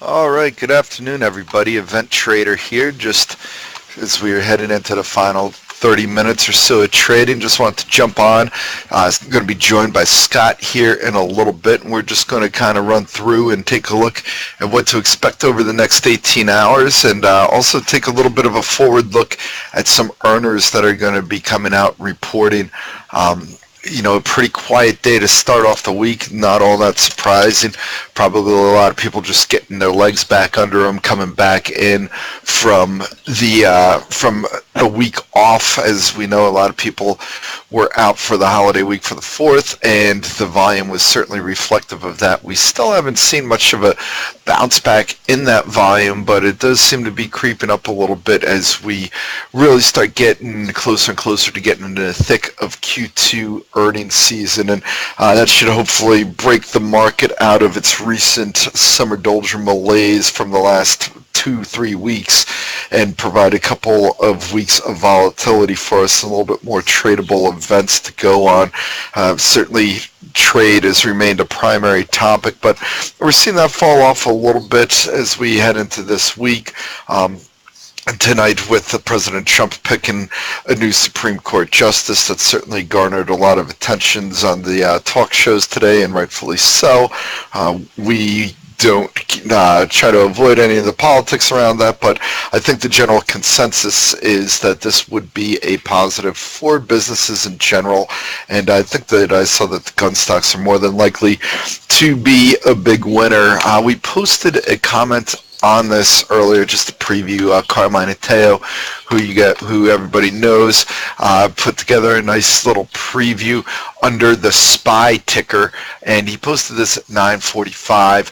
All right, good afternoon, everybody. Event Trader here. Just as we are heading into the final 30 minutes or so of trading, just wanted to jump on. I'm going to be joined by Scott here in a little bit, and we're just going to kind of run through and take a look at what to expect over the next 18 hours, and also take a little bit of a forward look at some earners that are going to be coming out reporting. A pretty quiet day to start off the week, not all that surprising. Probably a lot of people just getting their legs back under them, coming back in from the week off. As we know, a lot of people were out for the holiday week for the 4th, and the volume was certainly reflective of that. We still haven't seen much of a bounce back in that volume, but it does seem to be creeping up a little bit as we really start getting closer and closer to getting into the thick of Q2 earnings season, and that should hopefully break the market out of its recent summer doldrum malaise from the last 2-3 weeks and provide a couple of weeks of volatility for us, a little bit more tradable events to go on. Certainly trade has remained a primary topic, but we're seeing that fall off a little bit as we head into this week. Tonight, with President Trump picking a new Supreme Court justice, that certainly garnered a lot of attentions on the talk shows today, and rightfully so. We don't try to avoid any of the politics around that, but I think the general consensus is that this would be a positive for businesses in general, and I think that I saw that the gun stocks are more than likely to be a big winner. We posted a comment on this earlier, just to preview. Carmine Ateo, who everybody knows, put together a nice little preview under the SPY ticker, and he posted this at 9:45.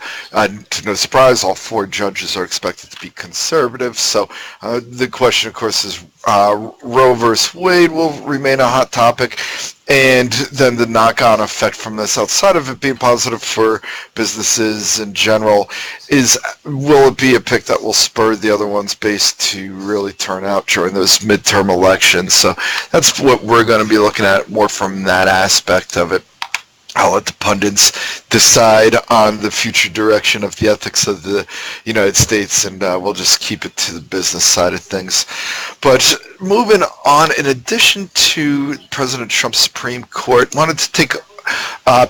To no surprise, all 4 judges are expected to be conservative, so the question, of course, is Roe versus Wade will remain a hot topic, and then the knock-on effect from this, outside of it being positive for businesses in general, is will it be a pick that will spur the other one's base to really turn out during those midterm elections? So that's what we're going to be looking at more from that aspect of it. I'll let the pundits decide on the future direction of the ethics of the United States, and we'll just keep it to the business side of things. But moving on, in addition to President Trump's Supreme Court, wanted to take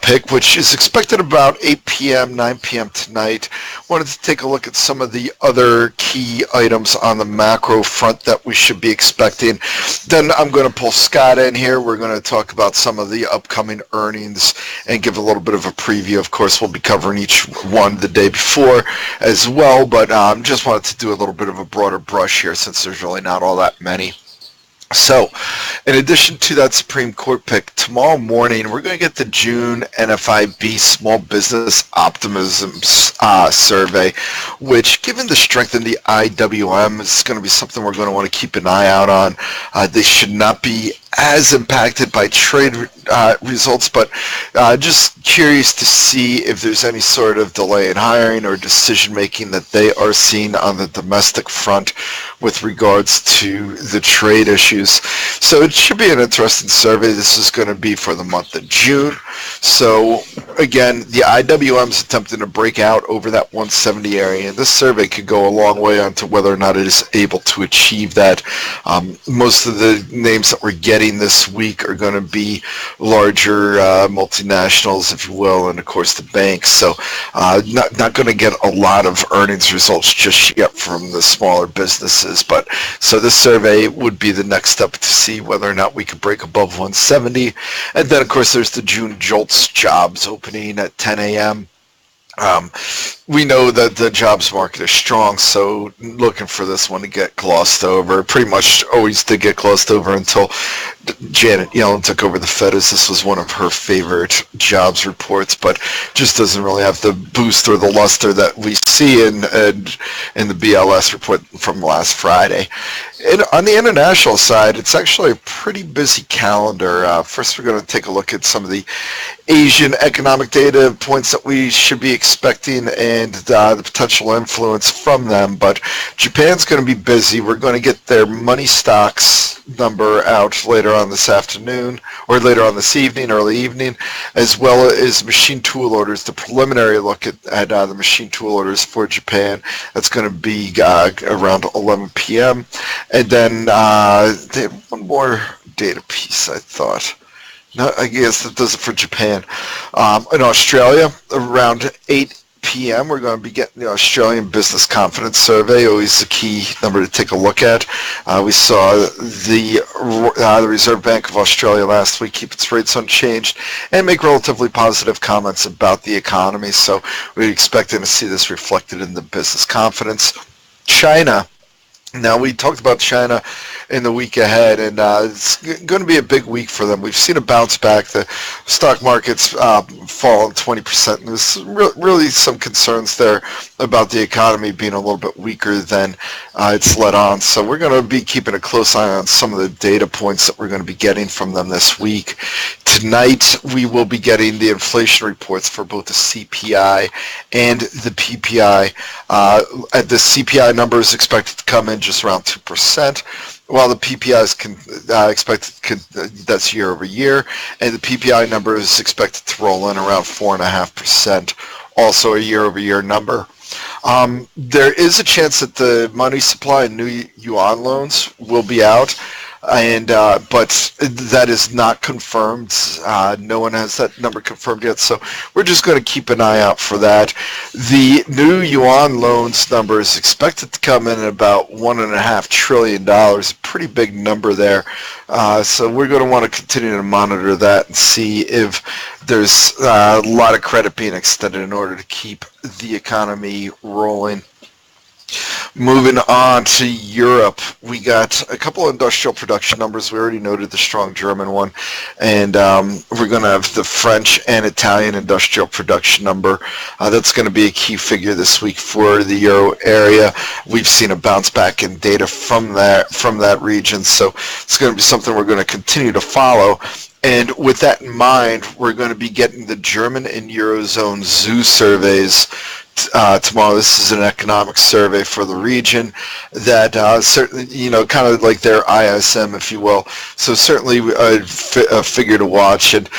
pick, which is expected about 8 p.m., 9 p.m. tonight. Wanted to take a look at some of the other key items on the macro front that we should be expecting. Then I'm going to pull Scott in here. We're going to talk about some of the upcoming earnings and give a little bit of a preview. Of course, we'll be covering each one the day before as well, but just wanted to do a little bit of a broader brush here since there's really not all that many. So, in addition to that Supreme Court pick, tomorrow morning we're going to get the June NFIB Small Business Optimism survey, which, given the strength in the IWM, is going to be something we're going to want to keep an eye out on. They should not be as impacted by trade results, but just curious to see if there's any sort of delay in hiring or decision making that they are seeing on the domestic front with regards to the trade issues. So it should be an interesting survey. This is going to be for the month of June. So again, the IWM is attempting to break out over that 170 area, and this survey could go a long way onto whether or not it is able to achieve that. Most of the names that we're getting this week are going to be larger multinationals, if you will, and of course the banks. So not going to get a lot of earnings results just yet from the smaller businesses. But so this survey would be the next step to see whether or not we could break above 170. And then of course there's the June JOLTS jobs opening at 10 a.m. We know that the jobs market is strong, so looking for this one to get glossed over. Pretty much always did get glossed over until Janet Yellen took over the Fed, as this was one of her favorite jobs reports, but just doesn't really have the boost or the luster that we see in the BLS report from last Friday. On the international side, it's actually a pretty busy calendar. First, we're going to take a look at some of the Asian economic data points that we should be expecting and the potential influence from them. But Japan's going to be busy. We're going to get their money stocks number out later on this afternoon, or later on this evening, early evening, as well as machine tool orders, the preliminary look at the machine tool orders for Japan. That's going to be around 11 p.m. And then they have one more data piece, I thought. No, I guess that does it for Japan. In Australia, around 8 p.m., we're going to be getting the Australian Business Confidence Survey, always a key number to take a look at. We saw the Reserve Bank of Australia last week keep its rates unchanged and make relatively positive comments about the economy, so we're expecting to see this reflected in the business confidence. China. Now, we talked about China in the week ahead, and it's going to be a big week for them. We've seen a bounce back. The stock market's fallen 20%. And there's really some concerns there about the economy being a little bit weaker than it's let on. So we're going to be keeping a close eye on some of the data points that we're going to be getting from them this week. Tonight, we will be getting the inflation reports for both the CPI and the PPI. The CPI number is expected to come in just around 2%, while the PPI is expected, that's year over year, and the PPI number is expected to roll in around 4.5%, also a year over year number. There is a chance that the money supply and new yuan loans will be out, and but that is not confirmed. No one has that number confirmed yet, so we're just going to keep an eye out for that. The new yuan loans number is expected to come in at about $1.5 trillion, a pretty big number there. So we're going to want to continue to monitor that and see if there's a lot of credit being extended in order to keep the economy rolling. Moving on to Europe, we got a couple of industrial production numbers. We already noted the strong German one, and we're going to have the French and Italian industrial production number. That's going to be a key figure this week for the Euro area. We've seen a bounce back in data from that region, so it's going to be something we're going to continue to follow. And with that in mind, we're going to be getting the German and Eurozone zoo surveys tomorrow. This is an economic survey for the region that certainly, kind of like their ISM, if you will. So certainly a figure to watch. And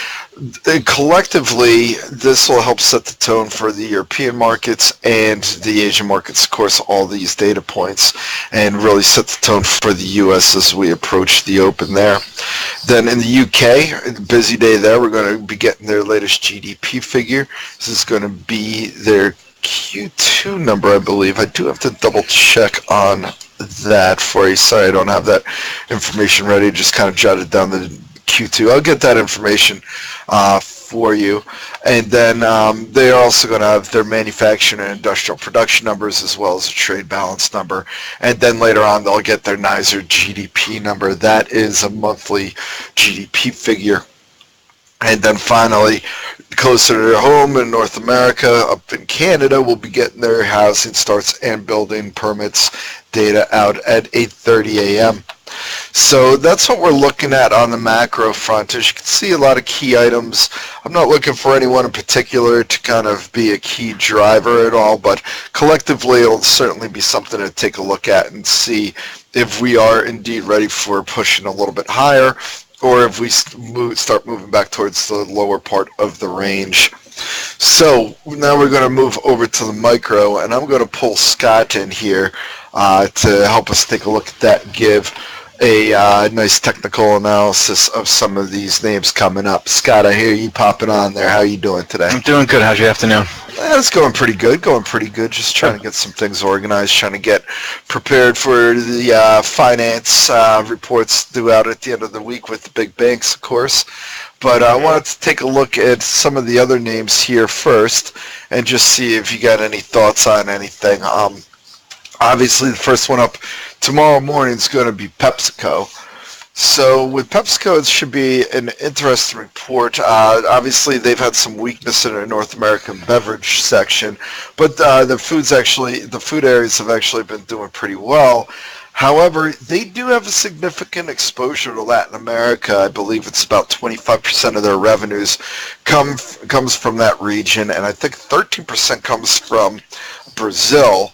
collectively, this will help set the tone for the European markets and the Asian markets, of course, all these data points, and really set the tone for the U.S. as we approach the open there. Then in the UK, busy day there, we're going to be getting their latest GDP figure. This is going to be their Q2 number, I believe. I do have to double check on that for you. Sorry, I don't have that information ready. Just kind of jotted down the Q2. I'll get that information for you. And then they are also going to have their manufacturing and industrial production numbers, as well as a trade balance number. And then later on, they'll get their NYSER GDP number. That is a monthly GDP figure. And then finally, closer to home in North America, up in Canada, we'll be getting their housing starts and building permits data out at 8:30 a.m. So that's what we're looking at on the macro front. As you can see, a lot of key items. I'm not looking for anyone in particular to kind of be a key driver at all, but collectively it'll certainly be something to take a look at and see if we are indeed ready for pushing a little bit higher, or if we start moving back towards the lower part of the range. So now we're going to move over to the micro, and I'm going to pull Scott in here to help us take a look at that and give a nice technical analysis of some of these names coming up. Scott, I hear you popping on there. How are you doing today? I'm doing good. How's your afternoon? It's going pretty good, just trying to get some things organized, trying to get prepared for the finance reports due out at the end of the week with the big banks, of course. But I wanted to take a look at some of the other names here first and just see if you got any thoughts on anything. Obviously, the first one up tomorrow morning is going to be PepsiCo. So with PepsiCo, it should be an interesting report. Obviously, they've had some weakness in their North American beverage section, but the food areas have actually been doing pretty well. However, they do have a significant exposure to Latin America. I believe it's about 25% of their revenues comes from that region, and I think 13% comes from Brazil.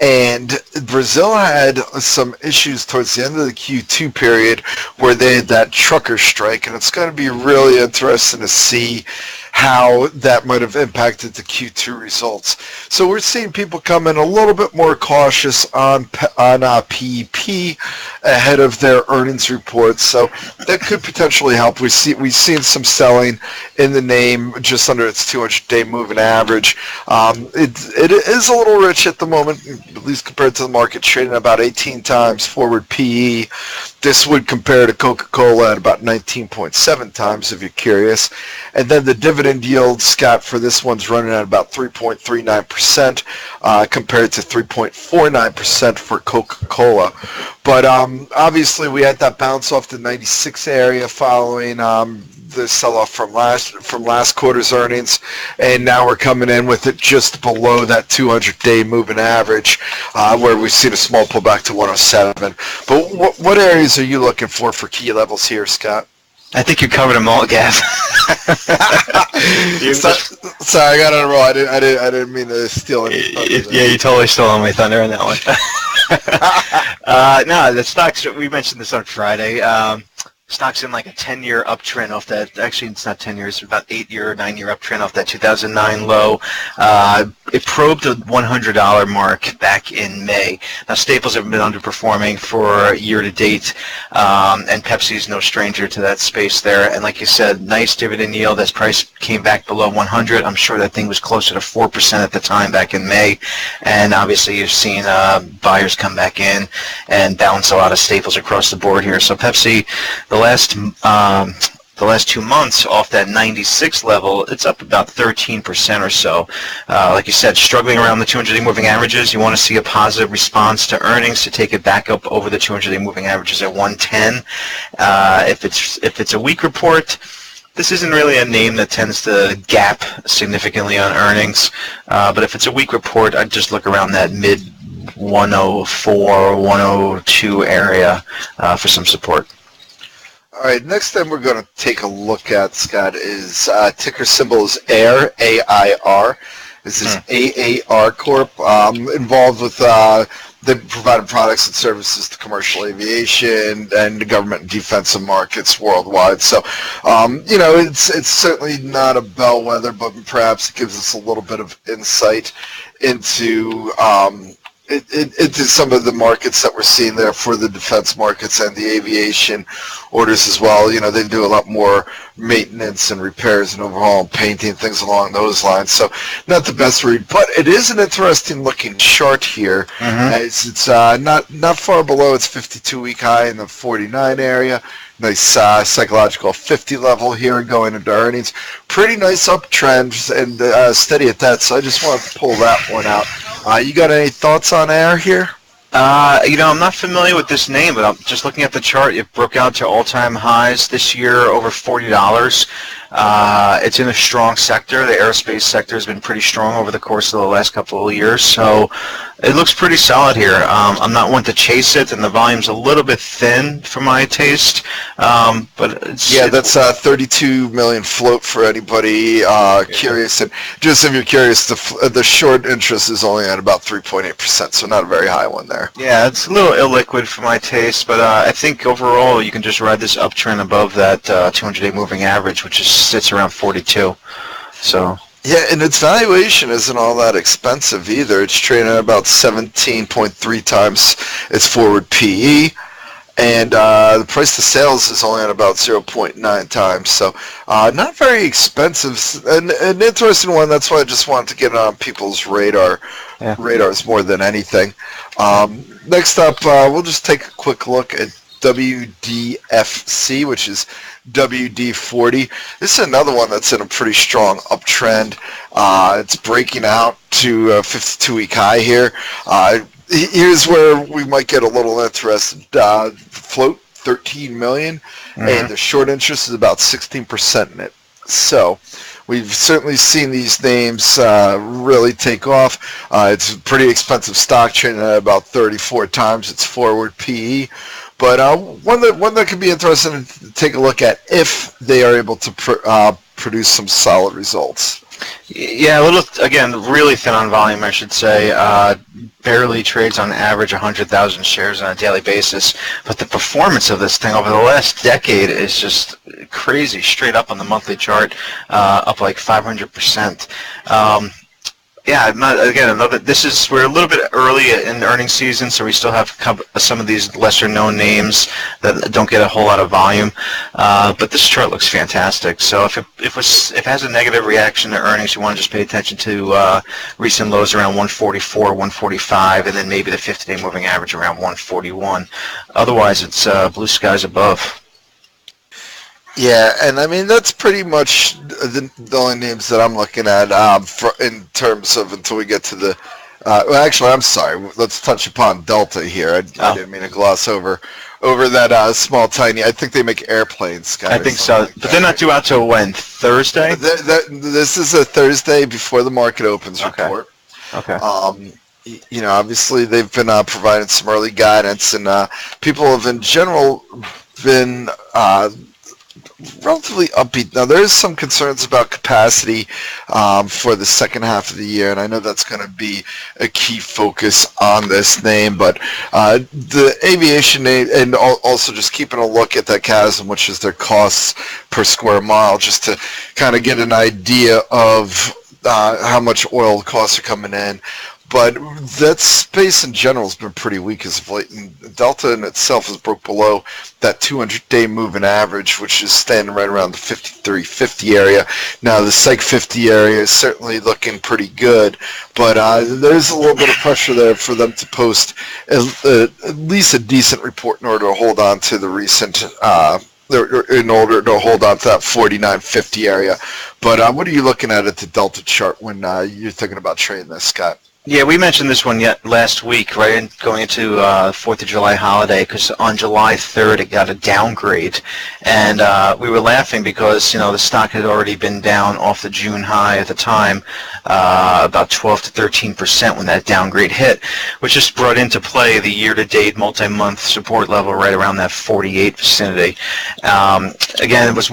And Brazil had some issues towards the end of the Q2 period where they had that trucker strike, and it's going to be really interesting to see how that might have impacted the Q2 results. So we're seeing people come in a little bit more cautious on PEP ahead of their earnings reports. So that could potentially help. We've seen some selling in the name just under its 200-day moving average. It is a little rich at the moment, at least compared to the market, trading about 18 times forward PE. This would compare to Coca-Cola at about 19.7 times, if you're curious. And then the dividend yield, Scott, for this one's running at about 3.39% compared to 3.49% for Coca-Cola. But obviously we had that bounce off the 96 area following the sell-off from last quarter's earnings, and now we're coming in with it just below that 200-day moving average, where we've seen a small pullback to 107. But what areas are you looking for key levels here, Scott? I think you covered them all, Gav. Sorry, I got on a roll. I didn't mean to steal any thunder. Yeah, you totally stole my thunder on that one. No, the stocks, we mentioned this on Friday. Stock's in like a 10-year uptrend off that. Actually, it's not 10 years. It's about 8-year or 9-year uptrend off that 2009 low. It probed the $100 mark back in May. Now, staples have been underperforming for year to date, and Pepsi's no stranger to that space there. And like you said, nice dividend yield as price came back below 100. I'm sure that thing was closer to 4% at the time back in May. And obviously, you've seen buyers come back in and balance a lot of staples across the board here. So Pepsi, the last 2 months off that 96 level, it's up about 13% or so. Like you said, struggling around the 200-day moving averages. You want to see a positive response to earnings to take it back up over the 200-day moving averages at 110. If it's a weak report, this isn't really a name that tends to gap significantly on earnings. But if it's a weak report, I'd just look around that mid 104, 102 area for some support. All right, next thing we're going to take a look at, Scott, is ticker symbol is AIR, A-I-R. This is AAR Corp, involved with they provided products and services to commercial aviation and the government and defensive markets worldwide. So, it's certainly not a bellwether, but perhaps it gives us a little bit of insight into into some of the markets that we're seeing there for the defense markets and the aviation orders as well. They do a lot more maintenance and repairs and overhaul and painting, things along those lines. So not the best read, but it is an interesting looking chart here. It's not far below its 52-week high in the 49 area. Nice psychological 50 level here going into earnings. Pretty nice uptrend and steady at that. So I just wanted to pull that one out. You got any thoughts on AIR here? I'm not familiar with this name, but I'm just looking at the chart. It broke out to all-time highs this year, over $40. It's in a strong sector. The aerospace sector has been pretty strong over the course of the last couple of years, so it looks pretty solid here. I'm not one to chase it, and the volume's a little bit thin for my taste. But that's 32 million float for anybody curious. And just if you're curious, the short interest is only at about 3.8%, so not a very high one there. Yeah, it's a little illiquid for my taste, but I think overall you can just ride this uptrend above that 200-day moving average, which sits around 42. So. Yeah, and its valuation isn't all that expensive either. It's trading at about 17.3 times its forward PE, and the price to sales is only at about 0.9 times. So not very expensive. An interesting one. That's why I just wanted to get it on people's radars more than anything. Next up, we'll just take a quick look at WDFC, which is WD40. This is another one that's in a pretty strong uptrend. It's breaking out to a 52-week high here. Here's where we might get a little interested. Float, 13 million, and the short interest is about 16% in it. So we've certainly seen these names really take off. It's a pretty expensive stock, trading at about 34 times its forward PE. But one that could be interesting to take a look at if they are able to produce some solid results. Yeah, a little, again, really thin on volume, I should say. Barely trades on average 100,000 shares on a daily basis. But the performance of this thing over the last decade is just crazy, straight up on the monthly chart, up like 500%. Yeah, we're a little bit early in the earnings season, so we still have some of these lesser-known names that don't get a whole lot of volume. But this chart looks fantastic. So if it has a negative reaction to earnings, you want to just pay attention to recent lows around 144, 145, and then maybe the 50-day moving average around 141. Otherwise, it's blue skies above. Yeah, and I mean that's pretty much the only names that I'm looking at in terms of until we get to the. Well, actually, I'm sorry. Let's touch upon Delta here. I didn't mean to gloss over that small tiny. I think they make airplanes, Scott. I think so, but they're not due out till when? Thursday. This is a Thursday before the market opens report. Okay. Obviously they've been providing some early guidance, and people have in general been relatively upbeat. Now, there is some concerns about capacity for the second half of the year, and I know that's going to be a key focus on this name, but the aviation name, and also just keeping a look at that CASM, which is their costs per square mile, just to kind of get an idea of how much oil costs are coming in. But that space in general has been pretty weak as of late, and Delta in itself has broke below that 200-day moving average, which is standing right around the 53.50 area. Now, the Psych 50 area is certainly looking pretty good, but there's a little bit of pressure there for them to post at least a decent report in order to hold on to the recent in order to hold on to that 49.50 area. But what are you looking at the Delta chart when you're thinking about trading this, Scott? Yeah, we mentioned this one last week, right, going into 4th of July holiday, because on July 3rd it got a downgrade, and we were laughing because, the stock had already been down off the June high at the time, about 12 to 13% when that downgrade hit, which just brought into play the year-to-date multi-month support level right around that 48 vicinity. Again, it was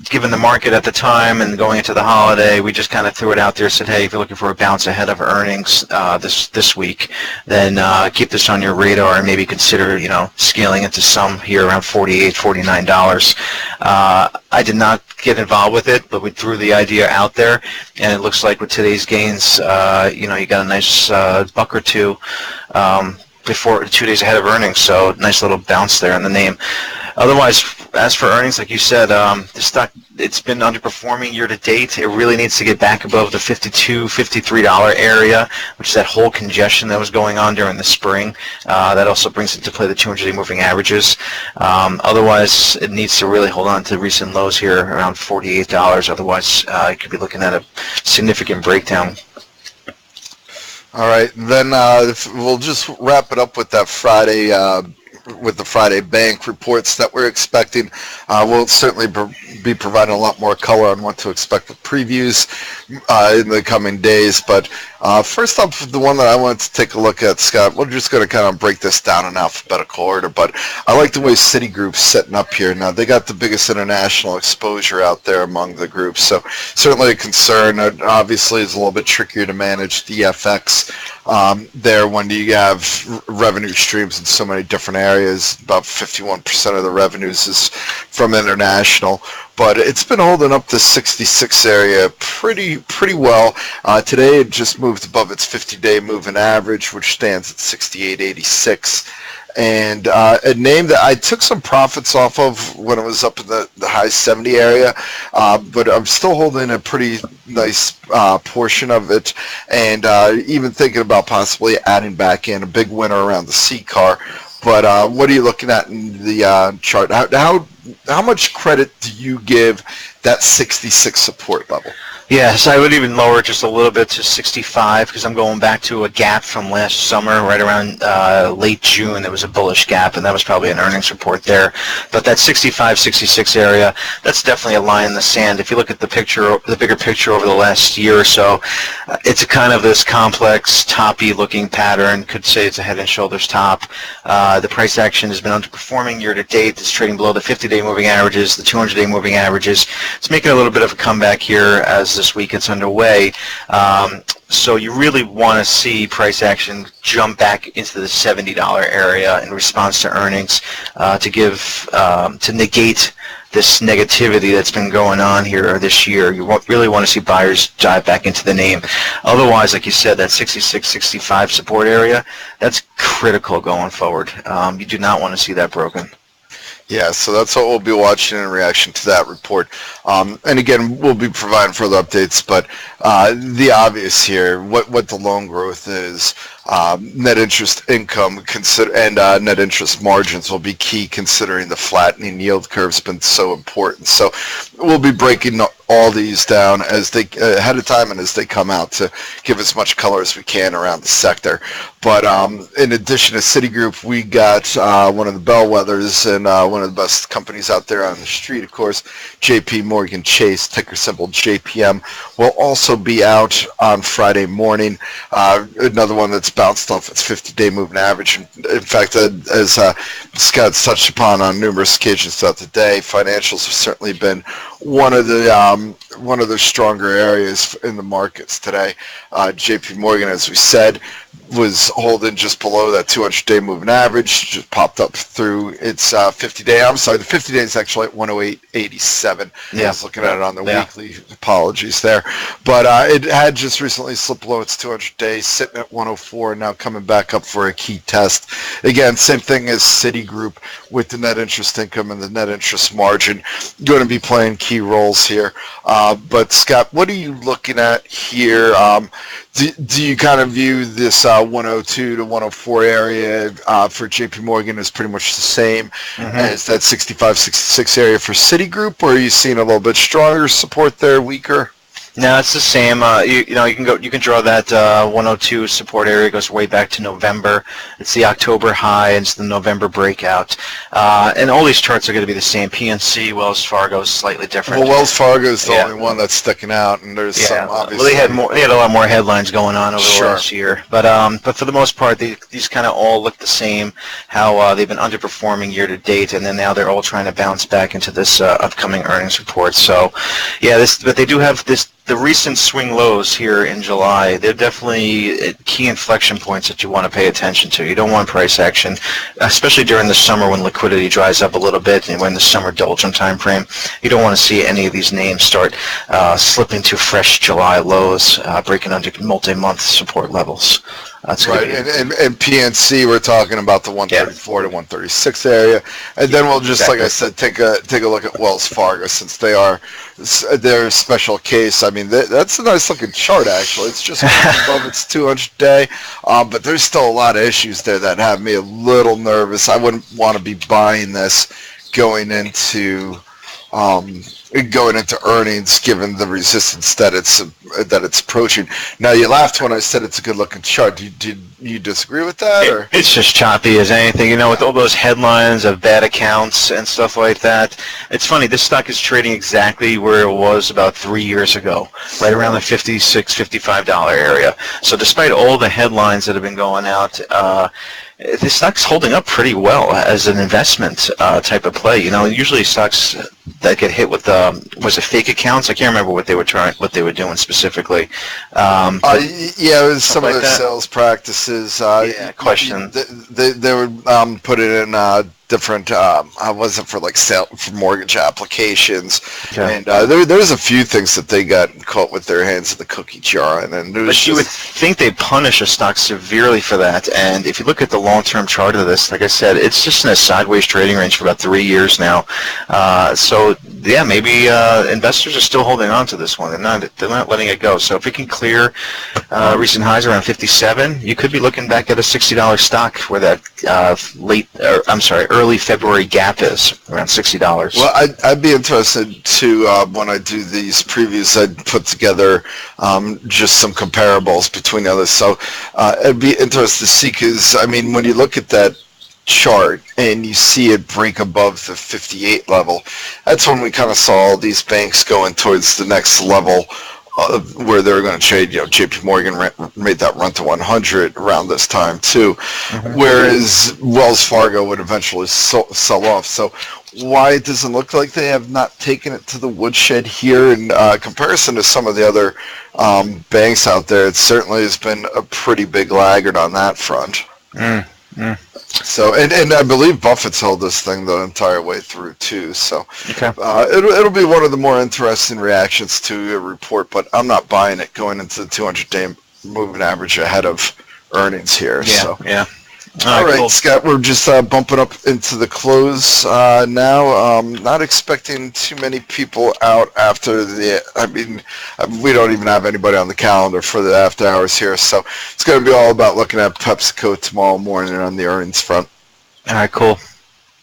given the market at the time and going into the holiday, we just kind of threw it out there, said, hey, if you're looking for a bounce ahead of earnings, this week, then keep this on your radar and maybe consider, scaling into some here around $48, $49. I did not get involved with it, but we threw the idea out there, and it looks like with today's gains, you got a nice buck or two before 2 days ahead of earnings, so nice little bounce there in the name. Otherwise, as for earnings, like you said, the stock, it's been underperforming year to date. It really needs to get back above the $52, $53 area, which is that whole congestion that was going on during the spring. That also brings into play the 200-day moving averages. Otherwise, it needs to really hold on to recent lows here around $48. Otherwise, it could be looking at a significant breakdown. All right, then we'll just wrap it up with that Friday. With the Friday bank reports that we're expecting. We'll certainly be providing a lot more color on what to expect with previews in the coming days. But first up, the one that I wanted to take a look at, Scott, we're just going to kind of break this down in alphabetical order, but I like the way Citigroup's setting up here. Now, they got the biggest international exposure out there among the groups, so certainly a concern. Obviously, it's a little bit trickier to manage the FX there when you have revenue streams in so many different areas. About 51% of the revenues is from international, but it's been holding up the 66 area pretty well. Today it just moved above its 50-day moving average, which stands at 68.86. And a name that I took some profits off of when it was up in the high 70 area, but I'm still holding a pretty nice portion of it, and even thinking about possibly adding back in a big winner around the C car. But what are you looking at in the chart? How much credit do you give that 66 support level? Yes, I would even lower it just a little bit to 65 because I'm going back to a gap from last summer, right around late June. There was a bullish gap, and that was probably an earnings report there. But that 65, 66 area, that's definitely a line in the sand. If you look at the picture, the bigger picture over the last year or so, it's a kind of this complex, toppy-looking pattern. Could say it's a head and shoulders top. The price action has been underperforming year to date. It's trading below the 50-day moving averages, the 200-day moving averages. It's making a little bit of a comeback here as this week gets underway. So you really want to see price action jump back into the $70 area in response to earnings to negate this negativity that's been going on here this year. You really want to see buyers dive back into the name. Otherwise, like you said, that 66, 65 support area, that's critical going forward. You do not want to see that broken. Yeah, so that's what we'll be watching in reaction to that report. And again, we'll be providing further updates, but the obvious here, what the loan growth is, net interest income and net interest margins will be key considering the flattening yield curve has been so important. So we'll be breaking all these down as they ahead of time and as they come out to give as much color as we can around the sector. But in addition to Citigroup, we got one of the bellwethers and one of the best companies out there on the street, of course, JP Morgan Chase, ticker symbol JPM, will also be out on Friday morning. Another one that's bounced off its 50-day moving average. In fact, as Scott's touched upon on numerous occasions throughout the day, financials have certainly been one of the stronger areas in the markets today. JP Morgan, as we said, was holding just below that 200-day moving average, just popped up through its 50-day. I'm sorry, the 50-day is actually at 108.87. Yeah. I was looking at it on the weekly. Apologies there. But it had just recently slipped below its 200-day, sitting at 104, and now coming back up for a key test. Again, same thing as Citigroup with the net interest income and the net interest margin going to be playing key roles here. But Scott, what are you looking at here? Do you kind of view this 102 to 104 area for JP Morgan as pretty much the same as that 65, 66 area for Citigroup, or are you seeing a little bit stronger support there, weaker? No, it's the same. You can draw that 102 support area. Goes way back to November. It's the October high, and it's the November breakout. And all these charts are going to be the same. PNC, Wells Fargo is slightly different. Well, Wells Fargo is the only one that's sticking out, and there's some obviously. Well, they had a lot more headlines going on over the last year, but for the most part, these kind of all look the same. How they've been underperforming year to date, and then now they're all trying to bounce back into this upcoming earnings report. So, but they do have this. The recent swing lows here in July, they're definitely key inflection points that you want to pay attention to. You don't want price action, especially during the summer when liquidity dries up a little bit and when the summer doldrum time frame. You don't want to see any of these names start slipping to fresh July lows, breaking under multi-month support levels. That's right, and PNC, we're talking about the 134 to 136 area, and then we'll just, like I said, take a look at Wells Fargo since they're a special case. I mean, that's a nice looking chart actually. It's just above its 200-day, but there's still a lot of issues there that have me a little nervous. I wouldn't want to be buying this going into earnings, given the resistance that it's approaching. Now, you laughed when I said it's a good-looking chart. Did you disagree with that, or? It's just choppy as anything, with all those headlines of bad accounts and stuff like that. It's funny. This stock is trading exactly where it was about 3 years ago, right around the $56, $55 area. So, despite all the headlines that have been going out, this stock's holding up pretty well as an investment type of play. Usually stocks that get hit with was it fake accounts? I can't remember what they were doing specifically. It was some of their sales practices. Question. They would put it in different. Wasn't for for mortgage applications, and there's a few things that they got caught with their hands in the cookie jar, and then. But you would think they punish a stock severely for that, and if you look at the long-term chart of this, like I said, it's just in a sideways trading range for about 3 years now. Maybe investors are still holding on to this one. They're not letting it go. So if it can clear recent highs around 57, you could be looking back at a $60 stock where that early February gap is, around $60. Well, I'd be interested to, when I do these previews, I'd put together just some comparables between others. So it'd be interesting to see, because, I mean, when you look at that chart and you see it break above the 58 level, that's when we kind of saw all these banks going towards the next level where they're going to trade. You know, JP Morgan made that run to 100 around this time too, whereas Wells Fargo would eventually sell off. So why it doesn't look like they have not taken it to the woodshed here in comparison to some of the other banks out there? It certainly has been a pretty big laggard on that front. So, and I believe Buffett's held this thing the entire way through too. So, it'll be one of the more interesting reactions to a report. But I'm not buying it going into the 200-day moving average ahead of earnings here. All right, cool. Scott, we're just bumping up into the close now. Not expecting too many people out after the, I mean, we don't even have anybody on the calendar for the after hours here, so it's going to be all about looking at PepsiCo tomorrow morning on the earnings front. All right, cool.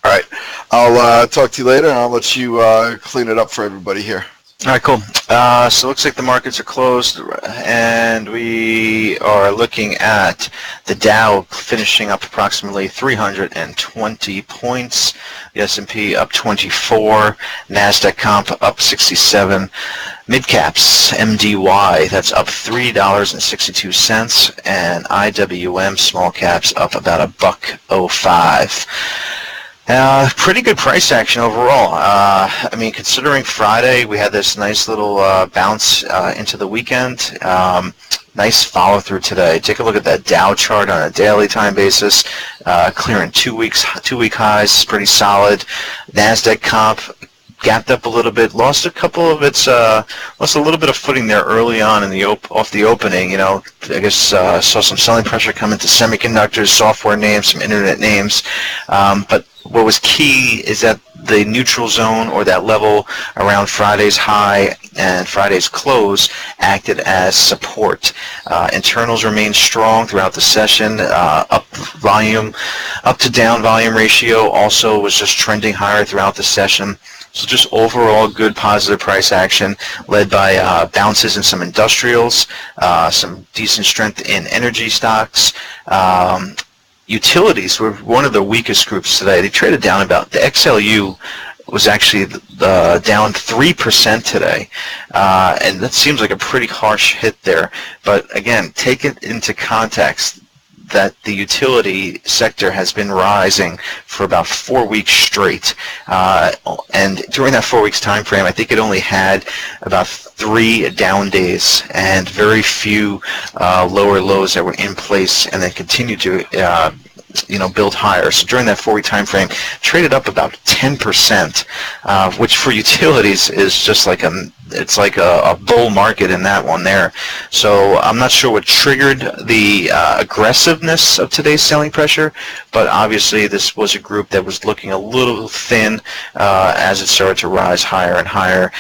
All right, I'll talk to you later, and I'll let you clean it up for everybody here. All right, cool. So it looks like the markets are closed, and we are looking at the Dow finishing up approximately 320 points, the S&P up 24, NASDAQ comp up 67, mid-caps, MDY, that's up $3.62, and IWM small caps up about $1.05. Pretty good price action overall. I mean, considering Friday, we had this nice little bounce into the weekend. Nice follow through today. Take a look at that Dow chart on a daily time basis, clearing 2 week highs, pretty solid. NASDAQ comp gapped up a little bit, lost a little bit of footing there early on in the off the opening. You know, I guess saw some selling pressure come into semiconductors, software names, some internet names, but what was key is that the neutral zone, or that level around Friday's high and Friday's close, acted as support. Internals remained strong throughout the session. Up to down volume ratio also was just trending higher throughout the session. So just overall good positive price action, led by bounces in some industrials, some decent strength in energy stocks. Utilities were one of the weakest groups today. They traded down about, the XLU was actually down 3% today, and that seems like a pretty harsh hit there. But again, take it into context that the utility sector has been rising for about 4 weeks straight, and during that 4 weeks time frame, I think it only had about 3 down days and very few lower lows that were in place, and then continued to build higher. So during that 4 week time frame, traded up about 10%, which for utilities is just like it's like a bull market in that one there. So I'm not sure what triggered the aggressiveness of today's selling pressure, but obviously this was a group that was looking a little thin as it started to rise higher and higher.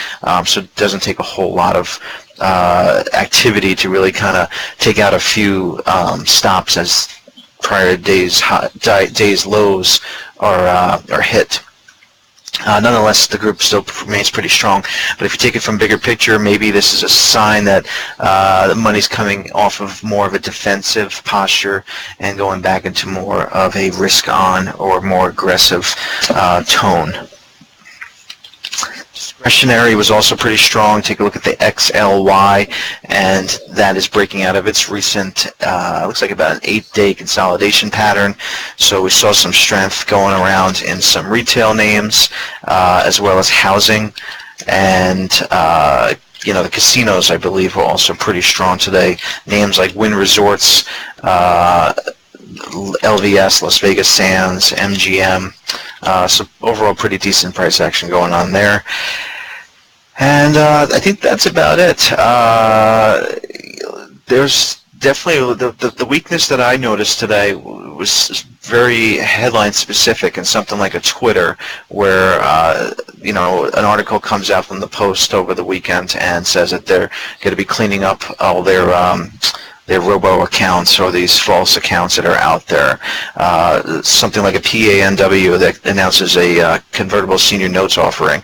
So it doesn't take a whole lot of activity to really kind of take out a few stops as prior days lows are hit. Nonetheless, the group still remains pretty strong. But if you take it from bigger picture, maybe this is a sign that the money's coming off of more of a defensive posture and going back into more of a risk-on or more aggressive tone. Discretionary was also pretty strong. Take a look at the XLY, and that is breaking out of its recent, looks like about an 8-day consolidation pattern. So we saw some strength going around in some retail names, as well as housing, and the casinos, I believe, were also pretty strong today. Names like Wynn Resorts, LVS, Las Vegas Sands, MGM. So overall, pretty decent price action going on there. And I think that's about it. There's definitely the weakness that I noticed today was very headline specific, and something like a Twitter, where an article comes out from the Post over the weekend and says that they're going to be cleaning up all their their robo accounts or these false accounts that are out there. Something like a PANW that announces a convertible senior notes offering,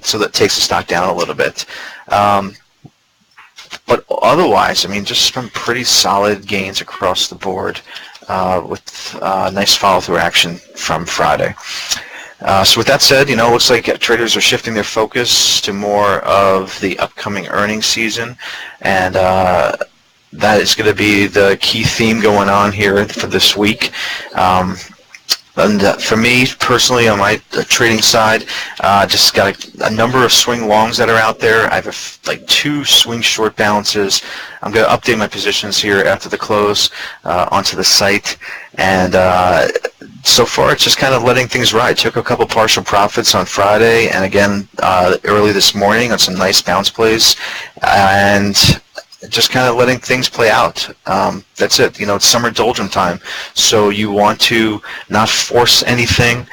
so that takes the stock down a little bit. But otherwise, I mean, just some pretty solid gains across the board with nice follow-through action from Friday. So with that said, it looks like traders are shifting their focus to more of the upcoming earnings season, and that is going to be the key theme going on here for this week. And for me personally, on my trading side, just got a number of swing longs that are out there. I have like 2 swing short balances. I'm going to update my positions here after the close onto the site, and so far it's just kind of letting things ride. Took a couple partial profits on Friday, and again early this morning on some nice bounce plays, and just kind of letting things play out. That's it. It's summer doldrum time, so you want to not force anything.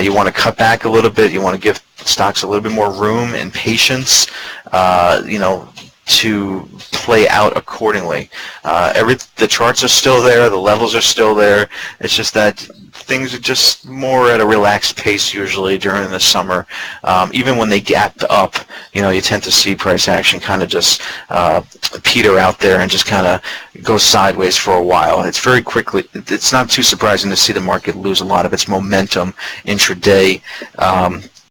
You want to cut back a little bit. You want to give stocks a little bit more room and patience, to play out accordingly. The charts are still there. The levels are still there. It's just that things are just more at a relaxed pace usually during the summer. Even when they gap up, you tend to see price action kind of just peter out there and just kind of go sideways for a while. It's very quickly. It's not too surprising to see the market lose a lot of its momentum intraday.